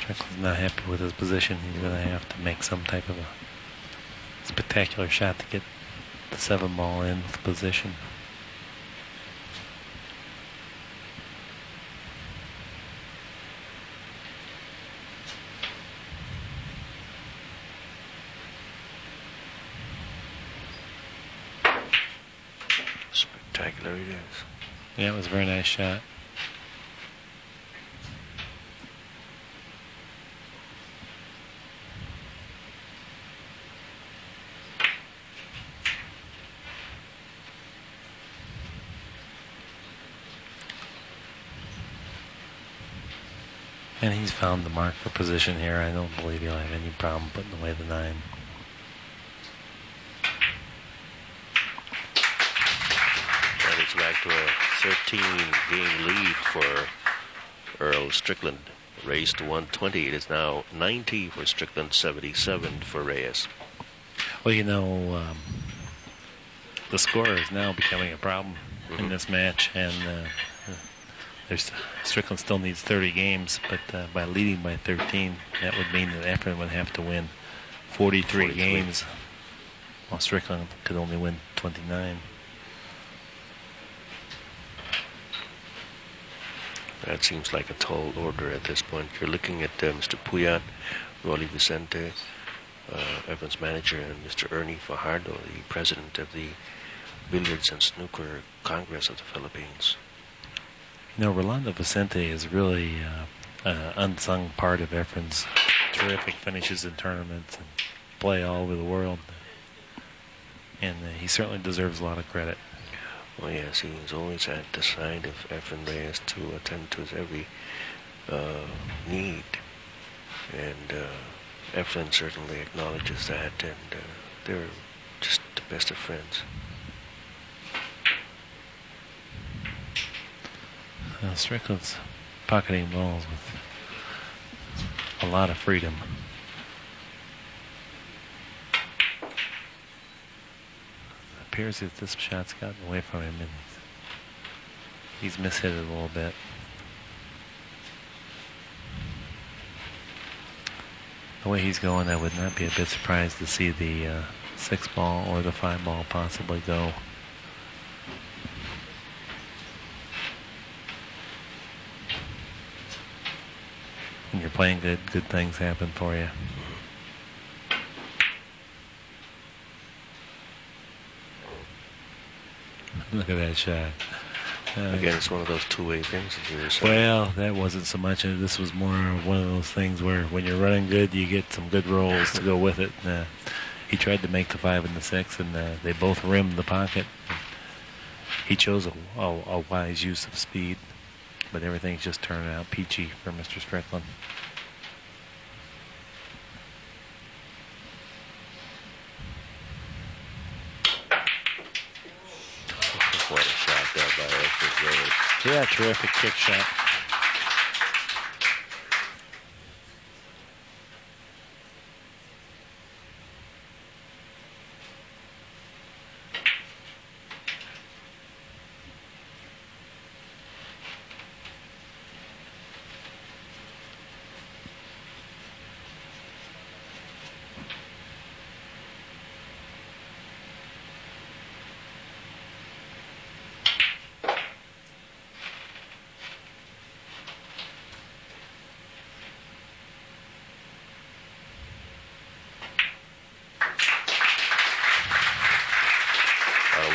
Strickland's not happy with his position. He's going to have to make some type of a spectacular shot to get the 7-ball in with position. Spectacular it is. Yeah, it was a very nice shot. And he's found the mark for position here. I don't believe he'll have any problem putting away the 9. And it's back to a 13-game lead for Earl Strickland. Raised to 120. It is now 90 for Strickland, 77 for Reyes. Well, you know, the score is now becoming a problem in this match, and Strickland still needs 30 games, but by leading by 13, that would mean that Efren would have to win 43 games, while Strickland could only win 29. That seems like a tall order at this point. You're looking at Mr. Puyat, Rolly Vicente, Efren's manager, and Mr. Ernie Fajardo, the president of the Billiards and Snooker Congress of the Philippines. You know, Rolando Vicente is really an unsung part of Efren's terrific finishes in tournaments and play all over the world. And he certainly deserves a lot of credit. Well, yes, he's always at the side of Efren Reyes to attend to his every need. And Efren certainly acknowledges that, and they're just the best of friends. Strickland's pocketing balls with a lot of freedom. It appears that this shot's gotten away from him, and he's mishit it a little bit. The way he's going, I would not be a bit surprised to see the 6-ball or the 5-ball possibly go. When you're playing good things happen for you. Look at that shot. Again, it's one of those two-way things, as you were saying. Well, that wasn't so much. This was more one of those things where when you're running good, you get some good rolls to go with it. He tried to make the 5 and the 6, and they both rimmed the pocket. He chose a wise use of speed, but everything's just turning out peachy for Mr. Strickland. What a shot there by Efren Reyes. Yeah, terrific kick shot.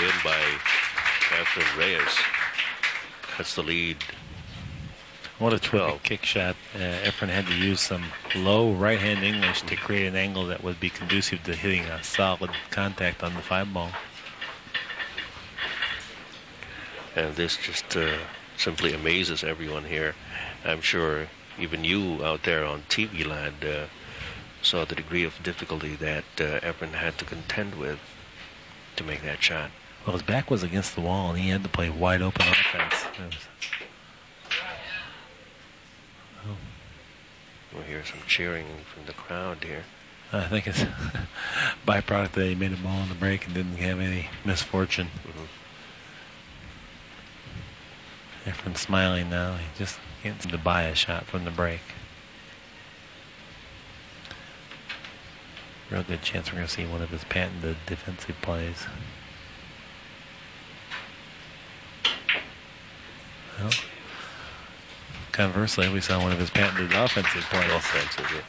Win by Efren Reyes. That's the lead. What a terrific kick shot. Efren had to use some low right-hand English to create an angle that would be conducive to hitting a solid contact on the 5-ball. And this just simply amazes everyone here. I'm sure even you out there on TV land saw the degree of difficulty that Efren had to contend with to make that shot. Well, his back was against the wall, and he had to play wide open offense. We'll hear some cheering from the crowd here. I think it's byproduct that he made a ball in the break and didn't have any misfortune. Efren's smiling now. He just can't seem to buy a shot from the break. real good chance we're going to see one of his patented defensive plays. Well, conversely, we saw one of his patented offensive plays. Offensive, yeah.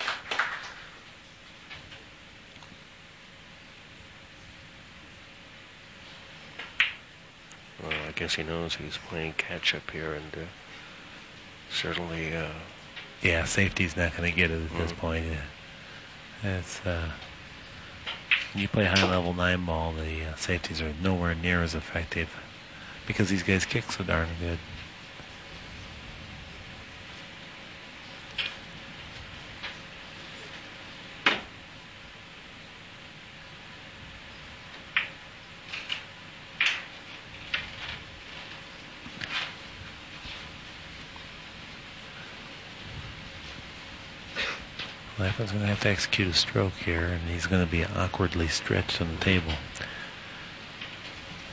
Well, I guess he knows he's playing catch-up here, and certainly... yeah, safety's not going to get it at this point. It's you play high-level 9 ball, the safeties are nowhere near as effective because these guys kick so darn good. Efren's going to have to execute a stroke here, and he's going to be awkwardly stretched on the table.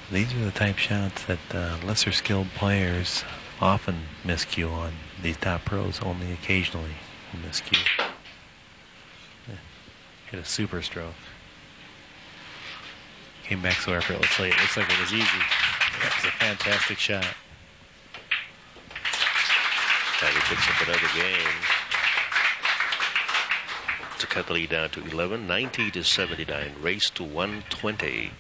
These are the type shots that lesser skilled players often miscue on. These top pros only occasionally will miscue. Hit a super stroke. Came back so effortlessly. It looks like it was easy. That was a fantastic shot. And he picks up another game to cut the lead down to 11, 90-79, race to 120.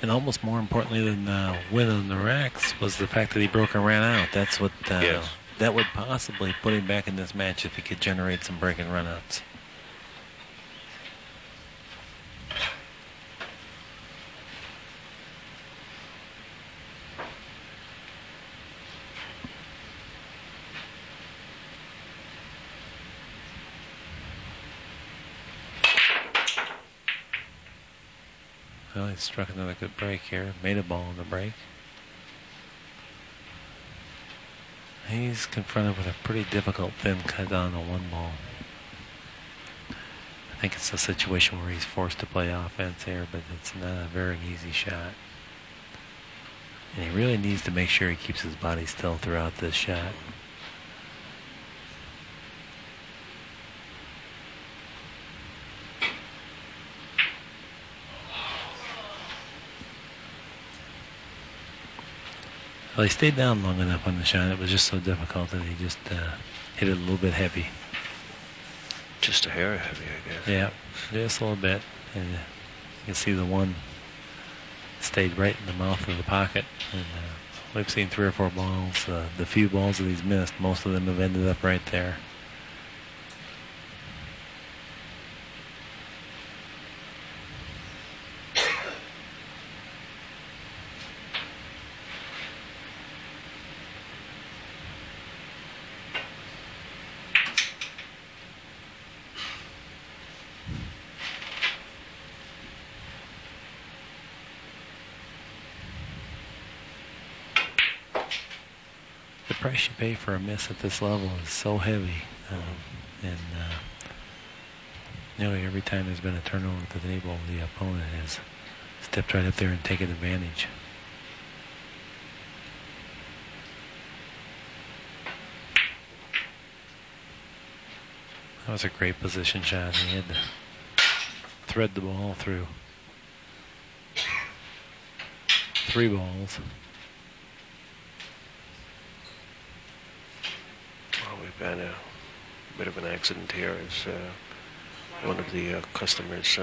And almost more importantly than winning the racks was the fact that he broke and ran out. That's what Yes. That would possibly put him back in this match if he could generate some break and run-outs. Well, he struck another good break here. Made a ball in the break. He's confronted with a pretty difficult thin cut on a 1 ball. I think it's a situation where he's forced to play offense here, but it's not a very easy shot. And he really needs to make sure he keeps his body still throughout this shot. Well, he stayed down long enough on the shot. It was just so difficult that he just hit it a little bit heavy. Just a hair heavy, I guess. Yeah, just a little bit. And you can see the one stayed right in the mouth of the pocket. And we've seen 3 or 4 balls. The few balls that he's missed, most of them have ended up right there. The price you pay for a miss at this level is so heavy, every time there's been a turnover at the table, the opponent has stepped right up there and taken advantage. That was a great position shot. He had to thread the ball through 3 balls. We've had a bit of an accident here as one of the customers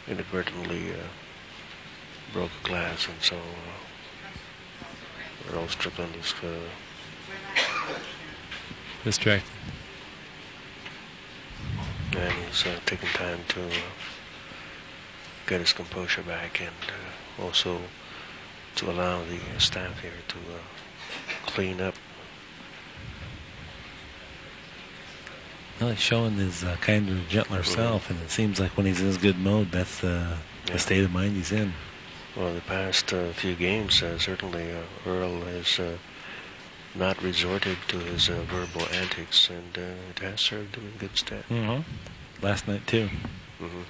inadvertently broke a glass, and so Earl Strickland is Distracted. and he's taking time to get his composure back, and also to allow the staff here to clean up. Well, he's showing his kinder, gentler self, and it seems like when he's in his good mode, that's the state of mind he's in. Well, the past few games, certainly Earl has not resorted to his verbal antics, and it has served him in good stead. Last night, too. Mm-hmm.